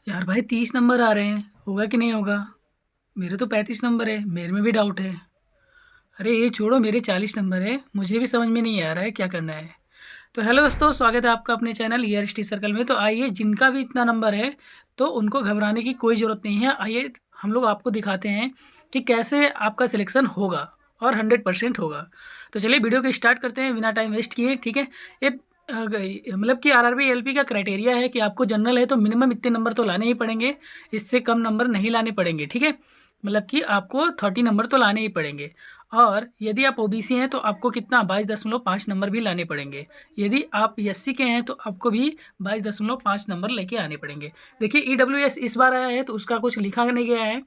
यार भाई 30 नंबर आ रहे हैं, होगा कि नहीं होगा। मेरे तो 35 नंबर है, मेरे में भी डाउट है। अरे ये छोड़ो, मेरे 40 नंबर है, मुझे भी समझ में नहीं आ रहा है क्या करना है। तो हेलो दोस्तों, स्वागत है आपका अपने चैनल ईआरएसटी सर्कल में। तो आइए, जिनका भी इतना नंबर है तो उनको घबराने की कोई ज़रूरत नहीं है। आइए हम लोग आपको दिखाते हैं कि कैसे आपका सिलेक्शन होगा और 100% होगा। तो चलिए वीडियो को स्टार्ट करते हैं बिना टाइम वेस्ट किए, ठीक है। ये मतलब कि आरआरबी एलपी का क्राइटेरिया है कि आपको जनरल है तो मिनिमम इतने नंबर तो लाने ही पड़ेंगे, इससे कम नंबर नहीं लाने पड़ेंगे, ठीक है। मतलब कि आपको 30 नंबर तो लाने ही पड़ेंगे। और यदि आप ओबीसी हैं तो आपको कितना 22.5 नंबर भी लाने पड़ेंगे। यदि आप एससी के हैं तो आपको भी 22.5 नंबर लेके आने पड़ेंगे। देखिए ईडब्ल्यूएस इस बार आया है तो उसका कुछ लिखा नहीं गया है,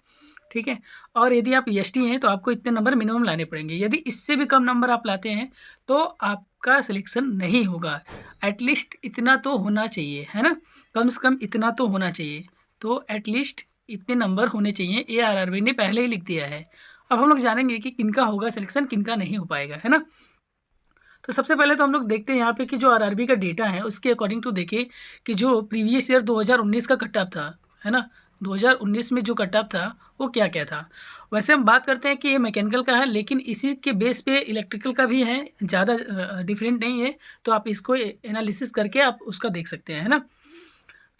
ठीक है। और यदि आप एसटी हैं तो आपको इतने नंबर मिनिमम लाने पड़ेंगे। यदि इससे भी कम नंबर आप लाते हैं तो आपका सिलेक्शन नहीं होगा। एटलीस्ट इतना तो होना चाहिए, है ना। कम से कम इतना तो होना चाहिए। तो एटलीस्ट इतने नंबर होने चाहिए, ये आरआरबी ने पहले ही लिख दिया है। अब हम लोग जानेंगे कि किनका होगा सिलेक्शन, किनका नहीं हो पाएगा, है ना। तो सबसे पहले तो हम लोग देखते हैं यहाँ पे कि जो आरआरबी का डेटा है उसके अकॉर्डिंग टू देखें कि जो प्रीवियस ईयर 2019 का कट ऑफ था, है ना। 2019 में जो कट ऑफ था वो क्या क्या था। वैसे हम बात करते हैं कि ये मैकेनिकल का है, लेकिन इसी के बेस पे इलेक्ट्रिकल का भी है, ज़्यादा डिफरेंट नहीं है। तो आप इसको एनालिसिस करके आप उसका देख सकते हैं, है ना।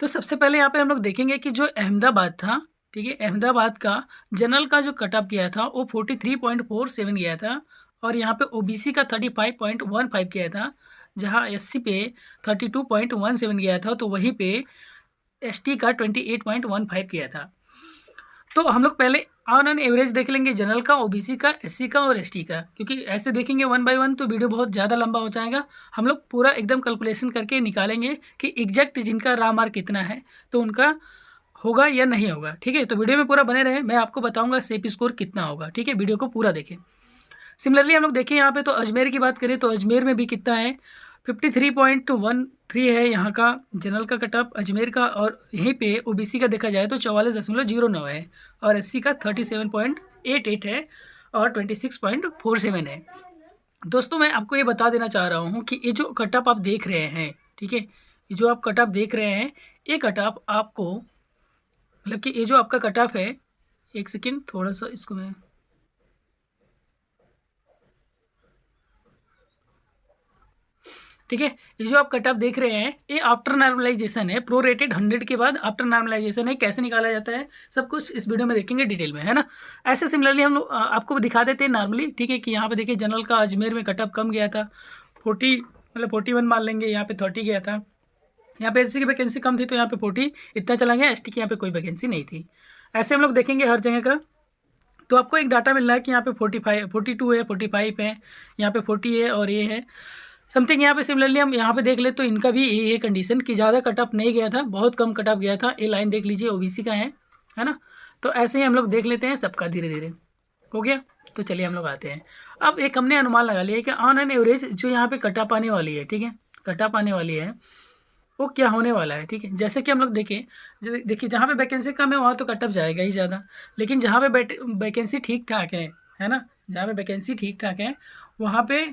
तो सबसे पहले यहाँ पे हम लोग देखेंगे कि जो अहमदाबाद था, ठीक है, अहमदाबाद का जनरल का जो कट ऑफ गया था वो 43.47 गया था। और यहाँ पे ओबीसी का 35.15 गया था। जहाँ एससी पे 32.17 गया था, तो वहीं पे एसटी का 28.15 गया था। तो हम लोग पहले ऑन एन एवरेज देख लेंगे जनरल का, ओबीसी का, एससी का और एसटी का, क्योंकि ऐसे देखेंगे वन बाय वन तो वीडियो बहुत ज़्यादा लंबा हो जाएगा। हम लोग पूरा एकदम कैलकुलेशन करके निकालेंगे कि एग्जैक्ट जिनका रा मार्क कितना है तो उनका होगा या नहीं होगा, ठीक है। तो वीडियो में पूरा बने रहे, मैं आपको बताऊंगा सेफ स्कोर कितना होगा, ठीक है। वीडियो को पूरा देखें। सिमिलरली हम लोग देखें यहाँ पे, तो अजमेर की बात करें तो अजमेर में भी कितना है, 53.13 है यहाँ का जनरल का कट ऑफ अजमेर का। और यहीं पे ओबीसी का देखा जाए तो 44.09 है। और एससी का 37.88 है। और 26.47 है। दोस्तों मैं आपको ये बता देना चाह रहा हूँ कि ये जो कट ऑफ आप देख रहे हैं, ठीक है, ये जो आप कट ऑफ देख रहे हैं, ये कट ऑफ आपको मतलब कि ये जो आपका कट ऑफ है, एक सेकेंड थोड़ा सा इसको मैं, ठीक है, ये जो आप कट ऑफ देख रहे हैं ये आफ्टर नॉर्मलाइजेशन है, प्रोरेटेड 100 के बाद आफ्टर नॉर्मलाइजेशन है। कैसे निकाला जाता है सब कुछ इस वीडियो में देखेंगे डिटेल में, है ना। ऐसे सिमिलरली हम लोग आपको दिखा देते हैं नॉर्मली, ठीक है, कि यहाँ पे देखिए जनरल का अजमेर में कट ऑफ कम गया था, 40 मतलब 41 मान लेंगे, यहाँ पे 30 गया था। यहाँ पे एससी की वैकेंसी कम थी तो यहाँ पे 40 इतना चला गया। एसटी की यहाँ पे कोई वैकेंसी नहीं थी। ऐसे हम लोग देखेंगे हर जगह का। तो आपको एक डाटा मिल रहा है कि यहाँ पे 45 42 है, 45 है, यहाँ पे 40 है और ये है समथिंग। यहाँ पे सिमिलरली हम यहाँ पे देख ले तो इनका भी ये कंडीशन कि ज़्यादा कट ऑफ नहीं गया था, बहुत कम कट ऑफ गया था। ये लाइन देख लीजिए ओबीसी का है ना। तो ऐसे ही हम लोग देख लेते हैं सबका धीरे धीरे, हो गया। तो चलिए हम लोग आते हैं। अब एक हमने अनुमान लगा लिया कि ऑन एन एवरेज जो यहाँ पे कट ऑफ आने वाली है, ठीक है, कट ऑफ आने वाली है वो क्या होने वाला है, ठीक है। जैसे कि हम लोग देखें, देखिए जहाँ पे वैकेंसी कम है वहाँ तो कट ऑफ जाएगा ही ज़्यादा, लेकिन जहाँ पे वैकेंसी ठीक ठाक है ना, जहाँ पे वैकेंसी ठीक ठाक है वहाँ पे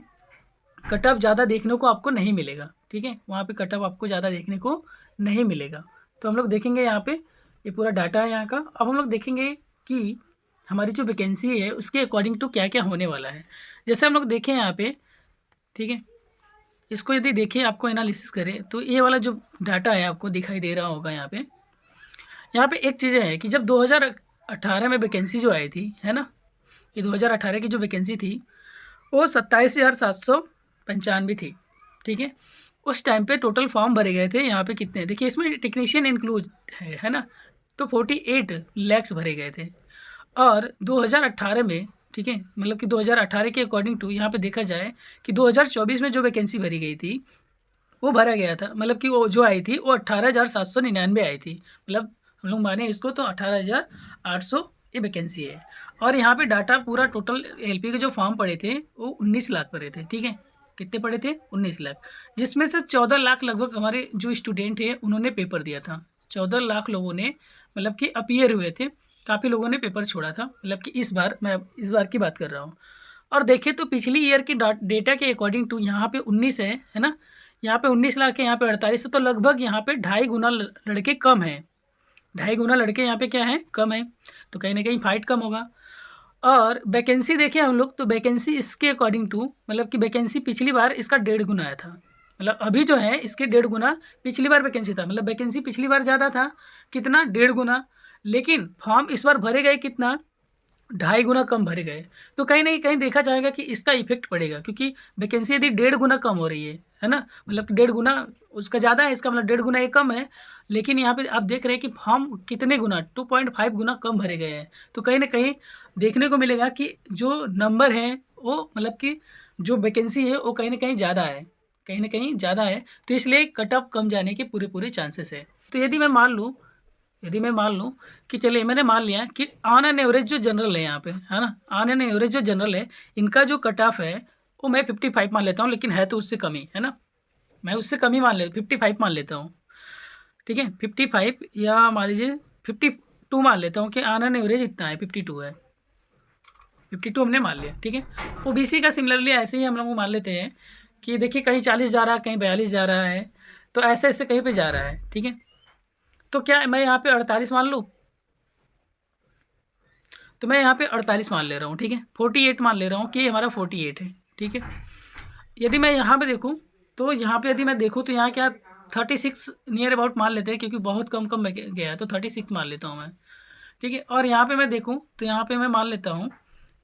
कट ऑफ ज़्यादा देखने को आपको नहीं मिलेगा, ठीक है। वहाँ पे कट ऑफ आपको ज़्यादा देखने को नहीं मिलेगा। तो हम लोग देखेंगे यहाँ पे, ये पूरा डाटा है यहाँ का। अब हम लोग देखेंगे कि हमारी जो वैकेंसी है उसके अकॉर्डिंग टू क्या क्या होने वाला है। जैसे हम लोग देखें यहाँ पे, ठीक है, इसको यदि देखें आपको एनालिसिस करें तो ये वाला जो डाटा है आपको दिखाई दे रहा होगा यहाँ पे। यहाँ पे एक चीज़ है कि जब 2018 में वैकेंसी जो आई थी, है ना, ये 2018 की जो वैकेंसी थी वो 27,795 थी, ठीक है। उस टाइम पे टोटल फॉर्म भरे गए थे यहाँ पे कितने, देखिए इसमें टेक्नीशियन इंक्लूड है ना। तो 48 लैक्स भरे गए थे। और 2018 में, ठीक है, मतलब कि 2018 के अकॉर्डिंग टू यहाँ पे देखा जाए कि 2024 में जो वैकेंसी भरी गई थी वो भरा गया था, मतलब कि वो जो आई थी वो 18,799 आई थी। मतलब हम लोग माने इसको तो 18,800 ये वैकेंसी है। और यहाँ पे डाटा पूरा टोटल एलपी के जो फॉर्म पड़े थे वो 19 लाख पड़े थे, ठीक है। कितने पड़े थे, 19 लाख, जिसमें से 14 लाख लगभग हमारे जो स्टूडेंट है उन्होंने पेपर दिया था। 14 लाख लोगों ने मतलब कि अपीयर हुए थे, काफ़ी लोगों ने पेपर छोड़ा था, मतलब कि इस बार मैं इस बार की बात कर रहा हूँ। और देखें तो पिछली ईयर की डेटा के अकॉर्डिंग टू यहाँ पे 19 है ना। यहाँ पे 19 लाख है, यहाँ पे 48 है, तो लगभग यहाँ पे 2.5 गुना लड़के कम हैं। 2.5 गुना लड़के यहाँ पे क्या है, कम है, तो कहीं ना कहीं फाइट कम होगा। और वैकेंसी देखें हम लोग, तो वैकेंसी इसके अकॉर्डिंग टू, मतलब कि वैकेंसी पिछली बार इसका 1.5 गुना आया था, मतलब अभी जो है इसके 1.5 गुना पिछली बार वैकेंसी था, मतलब वैकेंसी पिछली बार ज़्यादा था, कितना, 1.5 गुना। लेकिन फॉर्म इस बार भरे गए कितना, 2.5 गुना कम भरे गए। तो कहीं नहीं कहीं देखा जाएगा कि इसका इफेक्ट पड़ेगा, क्योंकि वैकेंसी यदि 1.5 गुना कम हो रही है ना, मतलब 1.5 गुना उसका ज़्यादा है, इसका मतलब 1.5 गुना ये कम है। लेकिन यहाँ पे आप देख रहे हैं कि फॉर्म कितने गुना, 2.5 गुना कम भरे गए हैं। तो कहीं ना कहीं देखने को मिलेगा कि जो नंबर हैं वो, मतलब कि जो वैकेंसी है वो कहीं ना कहीं ज़्यादा है, कहीं ना कहीं ज़्यादा है। तो इसलिए कट ऑफ कम जाने के पूरे पूरे चांसेस है। तो यदि मैं मान लूँ कि चलिए मैंने मान लिया कि ऑन एन एवरेज जो जनरल है यहाँ पे, है ना, ऑन एन एवरेज जो जनरल है, इनका जो कट ऑफ है वो मैं 55 मान लेता हूँ, लेकिन है तो उससे कम ही, है ना, मैं उससे कम ही 55 मान लेता हूँ। ठीक है, 55 या मान लीजिए 52 मान लेता हूँ कि ऑन एन एवरेज इतना है, 52 है, 52 हमने मान लिया। ठीक है, ओबीसी का सिमिलरली ऐसे ही हम लोग मान लेते हैं कि देखिए कहीं 40 जा रहा है, कहीं 42 जा रहा है, तो ऐसे ऐसे कहीं पे जा रहा है। ठीक है, तो क्या मैं यहाँ पे 48 मान लूँ, तो मैं यहाँ पे 48 मान ले रहा हूँ। ठीक है, 48 मान ले रहा हूँ कि हमारा 48 है। ठीक है, यदि मैं यहाँ पे देखूँ, तो यहाँ पे यदि मैं देखूँ तो यहाँ क्या 36 नियर अबाउट मान लेते हैं, क्योंकि बहुत कम कम गया है, तो 36 मान लेता हूँ मैं। ठीक है, और यहाँ पे मैं देखूँ तो यहाँ पे मैं मान लेता हूँ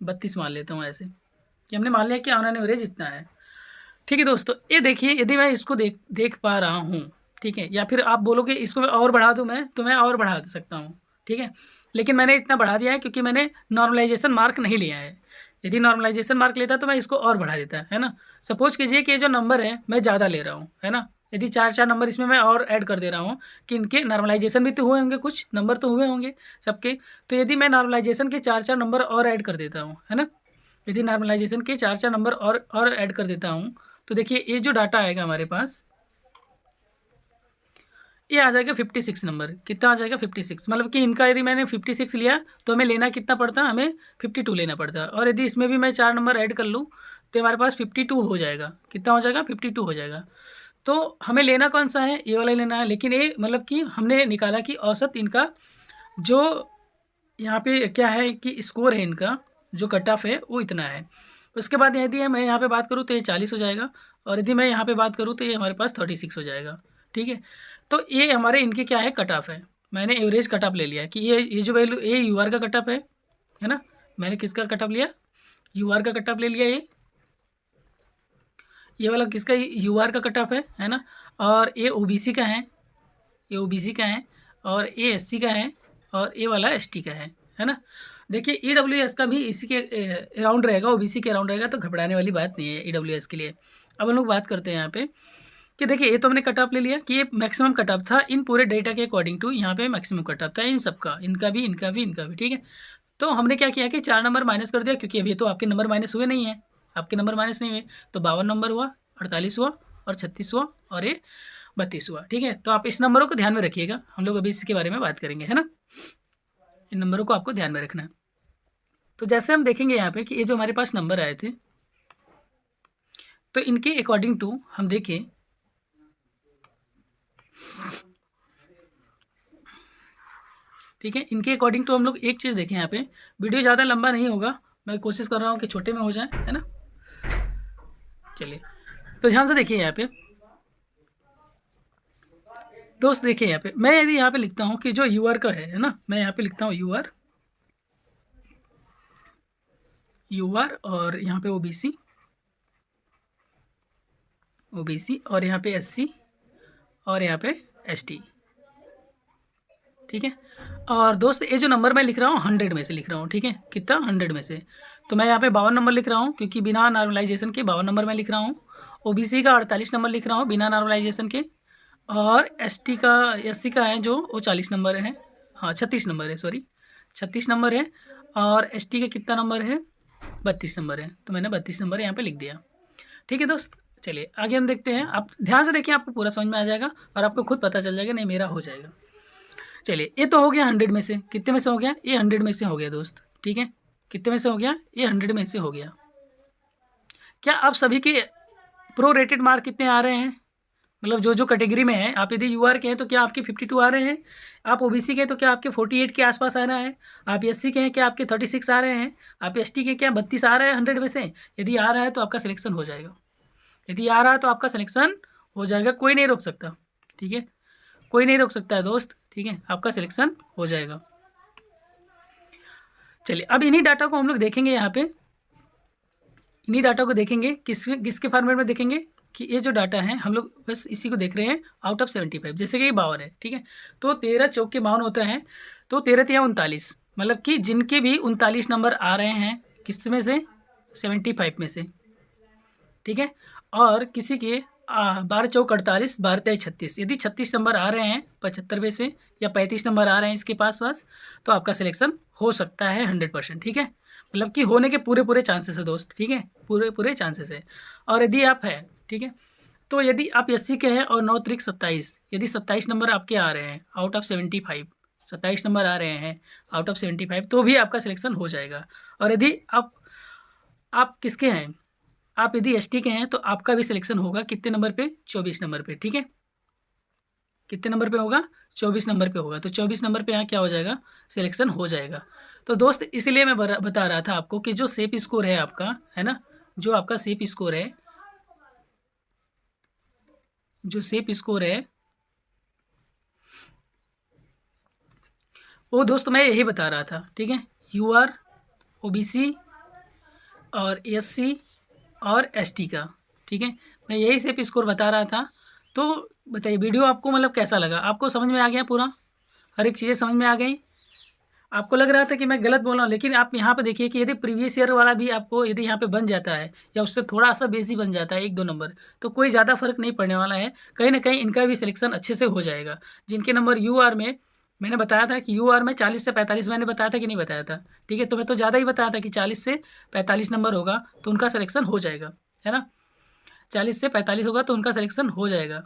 32 मान लेता हूँ, ऐसे कि हमने मान लिया कि ऑन एन एवरेज इतना है। ठीक है दोस्तों, ये देखिए यदि मैं इसको देख पा रहा हूँ, ठीक है, या फिर आप बोलोगे इसको मैं और बढ़ा दूँ, मैं तो मैं और बढ़ा सकता हूँ। ठीक है, लेकिन मैंने इतना बढ़ा दिया है क्योंकि मैंने नॉर्मलाइजेशन मार्क नहीं लिया है। यदि नॉर्मलाइजेशन मार्क लेता तो मैं इसको और बढ़ा देता, है ना। सपोज कीजिए कि ये जो नंबर है मैं ज़्यादा ले रहा हूँ, है ना, यदि 4 नंबर इसमें मैं और ऐड कर दे रहा हूँ कि इनके नॉर्मलाइजेशन भी तो हुए होंगे, कुछ नंबर तो हुए होंगे सबके। तो यदि मैं नॉर्मलाइजेशन के 4 नंबर और ऐड कर देता हूँ, है ना, यदि नॉर्मलाइजेशन के 4 नंबर और ऐड कर देता हूँ, तो देखिए ये जो डाटा आएगा हमारे पास, ये आ जाएगा 56 नंबर। कितना आ जाएगा 56, मतलब कि इनका यदि मैंने 56 लिया तो हमें लेना कितना पड़ता, हमें 52 लेना पड़ता। और यदि इसमें भी मैं 4 नंबर ऐड कर लूँ तो हमारे पास 52 हो जाएगा। कितना हो जाएगा, 52 हो जाएगा। तो हमें लेना कौन सा है, ये वाला लेना है। लेकिन ये मतलब कि हमने निकाला कि औसत इनका जो यहाँ पे क्या है कि स्कोर है, इनका जो कट ऑफ है वो इतना है। उसके बाद यदि मैं यहाँ पे बात करूँ तो ये 40 हो जाएगा, और यदि मैं यहाँ पे बात करूँ तो ये हमारे पास 36 हो जाएगा। ठीक है, तो ये हमारे इनके क्या है, कट ऑफ है। मैंने एवरेज कट ऑफ ले लिया कि ये जो वैल्यू, ये यू आर का कट ऑफ है ना। मैंने किसका कट ऑफ लिया, यू आर का कट ऑफ ले लिया। ये वाला किसका, यू आर का कट ऑफ है ना। और ये ओ बी सी का है, ये ओबीसी का है, और ये एससी का है, और ये वाला एसटी का है ना। देखिए ईडब्ल्यूएस का भी इसी के अराउंड रहेगा, ओबीसी के अराउंड रहेगा, तो घबराने वाली बात नहीं है ईडब्ल्यूएस के लिए। अब हम लोग बात करते हैं यहाँ पे कि देखिए ये तो हमने कट ऑफ ले लिया कि ये मैक्सिमम कट ऑफ था इन पूरे डेटा के अकॉर्डिंग टू, यहाँ पे मैक्सिमम कट ऑफ था इन सबका, इनका भी, इनका भी, इनका भी। ठीक है, तो हमने क्या किया कि 4 नंबर माइनस कर दिया, क्योंकि अभी तो आपके नंबर माइनस हुए नहीं है, आपके नंबर माइनस नहीं हुए। तो 52 नंबर हुआ, 48 हुआ, और 36 हुआ, और ये 32 हुआ। ठीक है, तो आप इस नंबरों को ध्यान में रखिएगा, हम लोग अभी इसके बारे में बात करेंगे, है ना। इन नंबरों को आपको ध्यान में रखना है। तो जैसे हम देखेंगे यहाँ पे कि ये जो हमारे पास नंबर आए थे, तो इनके अकॉर्डिंग टू हम देखें, ठीक है, इनके अकॉर्डिंग टू हम लोग एक चीज़ देखें यहाँ पे। वीडियो ज़्यादा लंबा नहीं होगा, मैं कोशिश कर रहा हूँ कि छोटे में हो जाए, है ना। चलिए, तो ध्यान से देखिए यहाँ पे दोस्त, देखिए यहाँ पे मैं यदि यहाँ पे लिखता हूँ कि जो यू आर का है ना, मैं यहाँ पे लिखता हूँ यू आर, और यहाँ पे ओबीसी, और यहाँ पे एससी, और यहाँ पे एसटी। ठीक है, और दोस्त ये जो नंबर मैं लिख रहा हूँ 100 में से लिख रहा हूँ। ठीक है, कितना, 100 में से। तो मैं यहाँ पे 52 नंबर लिख रहा हूँ, क्योंकि बिना नॉर्मलाइजेशन के 52 नंबर मैं लिख रहा हूँ। ओबीसी का 48 नंबर लिख रहा हूँ बिना नॉर्मलाइजेशन के, और एससी का है जो वो 40 नंबर है, हाँ 36 नंबर है, सॉरी 36 नंबर है। और एसटी का कितना नंबर है, 32 नंबर है, तो मैंने 32 नंबर यहाँ पे लिख दिया। ठीक है दोस्त, चलिए आगे हम देखते हैं। आप ध्यान से देखिए, आपको पूरा समझ में आ जाएगा, और आपको खुद पता चल जाएगा नहीं मेरा हो जाएगा। चलिए, ये तो हो गया 100 में से, कितने में से हो गया, ये 100 में से हो गया दोस्त। ठीक है, कितने में से हो गया, ये 100 में से हो गया। क्या आप सभी के प्रो रेटेड मार्क कितने आ रहे हैं, मतलब जो कैटेगरी में है, आप यदि यूआर के हैं तो क्या आपके 52 आ रहे हैं, आप ओबीसी के हैं तो क्या आपके 48 के आसपास आ रहा है, आप एससी के हैं क्या आपके 36 आ रहे हैं, आप एसटी के क्या 32 आ रहे हैं 100 में से। यदि आ रहा है तो आपका सिलेक्शन हो जाएगा, यदि आ रहा है तो आपका सिलेक्शन हो जाएगा, कोई नहीं रोक सकता, ठीक है, कोई नहीं रोक सकता है दोस्त, ठीक है, आपका सिलेक्शन हो जाएगा। चलिए अब इन्हीं डाटा को हम लोग देखेंगे, यहाँ पे इन्हीं डाटा को देखेंगे, किसके फॉर्मेट में देखेंगे कि ये जो डाटा है हम लोग बस इसी को देख रहे हैं आउट ऑफ 75, जैसे कि ये 52 है, ठीक है, तो 13 चौक के 52 होता है, तो 13 तिया 39, मतलब कि जिनके भी 39 नंबर आ रहे हैं किस में से 75 में से, ठीक है, और किसी के 12 चौक 48, 12 तिया 36, यदि 36 नंबर आ रहे हैं 75 में से या 35 नंबर आ रहे हैं इसके पास तो आपका सिलेक्शन हो सकता है 100%, ठीक है, मतलब कि होने के पूरे चांसेस है दोस्त, ठीक है, पूरे चांसेस है। और यदि आप है, ठीक है, तो यदि आप एससी के हैं और 9 त्रिक 27, यदि 27 नंबर आपके आ रहे हैं आउट ऑफ 75, 27 नंबर आ रहे हैं आउट ऑफ 75, तो भी आपका सिलेक्शन हो जाएगा। और यदि आप किसके हैं, आप यदि एसटी के हैं तो आपका भी सिलेक्शन होगा कितने नंबर पे, 24 नंबर पे, ठीक है, कितने नंबर पे होगा, 24 नंबर पे होगा, तो 24 नंबर पे यहाँ क्या हो जाएगा, सिलेक्शन हो जाएगा। तो दोस्त इसलिए मैं बता रहा था आपको कि जो सेफ स्कोर है आपका, है ना, जो आपका सेफ स्कोर है, जो सेफ स्कोर है वो दोस्त मैं यही बता रहा था, ठीक है, यूआर, ओबीसी और एससी और एसटी का, ठीक है, मैं यही सेफ स्कोर बता रहा था। तो बताइए वीडियो आपको मतलब कैसा लगा, आपको समझ में आ गया पूरा, हर एक चीज़ें समझ में आ गई, आपको लग रहा था कि मैं गलत बोल रहा हूँ, लेकिन आप यहाँ पे देखिए कि यदि प्रीवियस ईयर वाला भी आपको यदि यहाँ पे बन जाता है या उससे थोड़ा सा बेसी बन जाता है 1-2 नंबर, तो कोई ज़्यादा फर्क नहीं पड़ने वाला है, कहीं ना कहीं इनका भी सिलेक्शन अच्छे से हो जाएगा। जिनके नंबर यूआर में मैंने बताया था कि यूआर में 40 से 45 मैंने बताया था कि नहीं बताया था, ठीक है, तो मैं तो ज़्यादा ही बताया था कि 40 से 45 नंबर होगा तो उनका सिलेक्शन हो जाएगा, है ना, 40 से 45 होगा तो उनका सिलेक्शन हो जाएगा।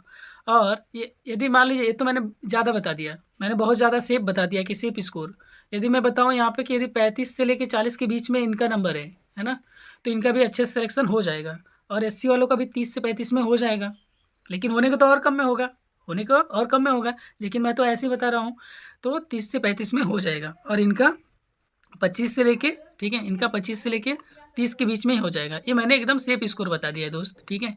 और ये यदि मान लीजिए, ये तो मैंने ज़्यादा बता दिया, मैंने बहुत ज़्यादा सेफ बता दिया कि सेफ स्कोर, यदि मैं बताऊँ यहाँ पे कि यदि 35 से लेके 40 के बीच में इनका नंबर है ना, तो इनका भी अच्छे से सिलेक्शन हो जाएगा। और एससी वालों का भी 30 से 35 में हो जाएगा, लेकिन होने को तो और कम में होगा, होने को और कम में होगा, लेकिन मैं तो ऐसे ही बता रहा हूँ, तो 30 से 35 में हो जाएगा। और इनका 25 से लेके, ठीक है, इनका 25 से लेके 30 के बीच में ही हो जाएगा। ये मैंने एकदम सेफ स्कोर बता दिया है दोस्त, ठीक है,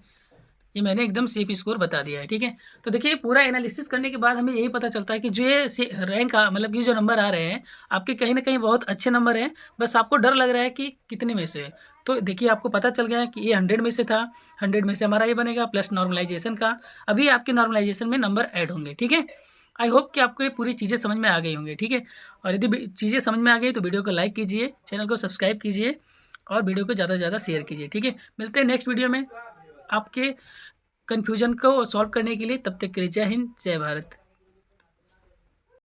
ये मैंने एकदम सेफ स्कोर बता दिया है, ठीक है। तो देखिए पूरा एनालिसिस करने के बाद हमें यही पता चलता है कि जो ये रैंक मतलब ये जो नंबर आ रहे हैं आपके कहीं ना कहीं बहुत अच्छे नंबर हैं, बस आपको डर लग रहा है कि कितने में से है। तो देखिए आपको पता चल गया कि ये 100 में से था, 100 में से हमारा ये बनेगा प्लस नॉर्मलाइजेशन का, अभी आपके नॉर्मलाइजेशन में नंबर ऐड होंगे, ठीक है। आई होप कि आपको ये पूरी चीज़ें समझ में आ गई होंगी, ठीक है। और यदि चीज़ें समझ में आ गई तो वीडियो को लाइक कीजिए, चैनल को सब्सक्राइब कीजिए और वीडियो को ज़्यादा से ज़्यादा शेयर कीजिए, ठीक है। मिलते हैं नेक्स्ट वीडियो में आपके कन्फ्यूजन को सॉल्व करने के लिए, तब तक के लिए जय हिंद जय भारत।